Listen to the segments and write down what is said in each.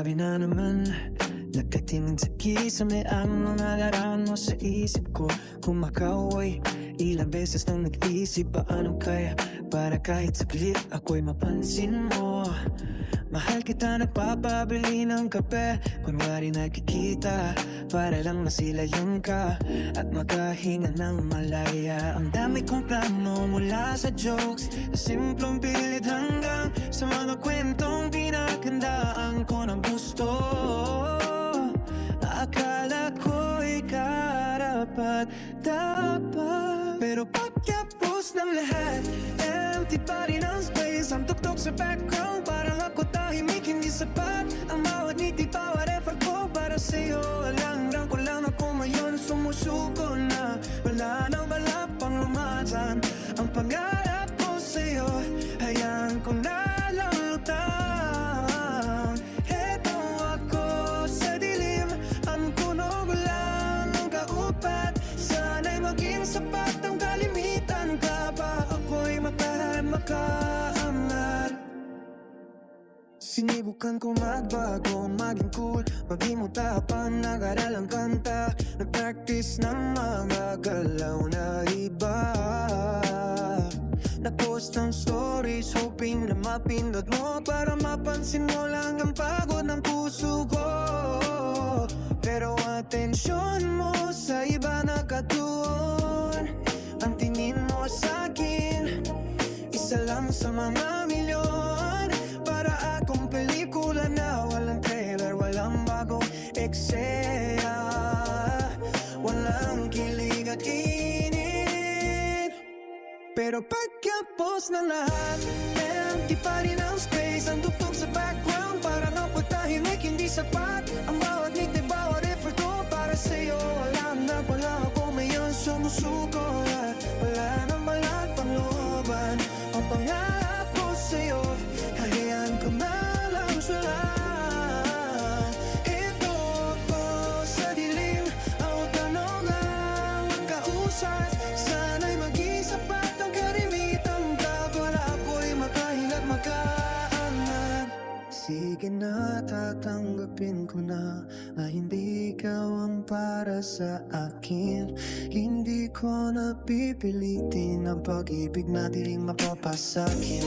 Grabe na naman, nagkatingin sa kisame ang mga larawan mo sa isip ko. Kung makauwi, ilang beses nang nag-isip, paano kaya para kahit saglit ako'y mapansin mo. Mahal kita, nagpapabili ng kape, kunwari nakikita para lang masilayan ka at makahinga ng malaya. Ang dami kong plano mula sa jokes, simplong pilit hanggang sa mga kwentong pinaghandaan ko ng gusto. Akala ko'y karapat-dapat, pero pagkapos ng lahat, empty pa rin ang space. Ang tuktok sa background, parang ako tahimik, hindi sapat. Ang bawat ngiti, bawat effort ko para sa'yo. Alang ko lang ako ngayon, sumusuko na. Wala nang balak pang lumasan. Ang pangarap ko sa'yo, hayaan ko na lang lutang. Eto ako sa dilim, ang tunog lang ng kaupat. Sana'y maging sapat ang kalimitan ka pa ako'y makaangat. Sinibukan ko magbago, maging cool, maging mutapan, nag-aral ang kanta, nag-practice ng mga galaw na iba. Nag-post ng stories, hoping na mapindot mo para mapansin mo lang ang pagod ng puso ko. Pero atensyon mo sa iba nakatuon. Ang tingin mo sa'kin, isa lang sa mga milyon. Para akong pelikula na walang trailer, walang bagong eksena, walang kilig at init. Pero pagkapos ng lahat, empty pa rin ang space. Ang tugtog sa background, parang ako tahimik, hindi sapat. Ang bawat ngiti, bawat effort ko para sa'yo. Alam na pala ako ngayon, sumusuko at wala nang balat pang looban. Ang pangarap ko sa'yo, hayaan ko na lang sila. Ito ako sa dilim, ang tanong ang kausap. Sana'y maging sapat ang karimitan ka, wala ako'y makahinga't makaangat. Sige na, tatanggapin ko na hindi ikaw ang para sa akin. Hindi ko napipilitin ang pag-ibig na di rin mapapasakin.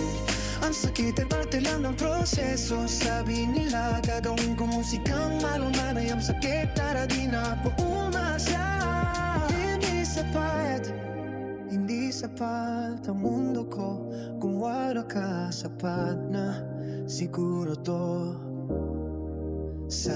Ang sakit ay parte lang ng proseso. Sabi nila gagawin ko musikang malunay. Ang sakit para di na ako umasa. Hindi sapat, hindi sapat ang mundo ko kung wala ka. Sapat na siguro to sa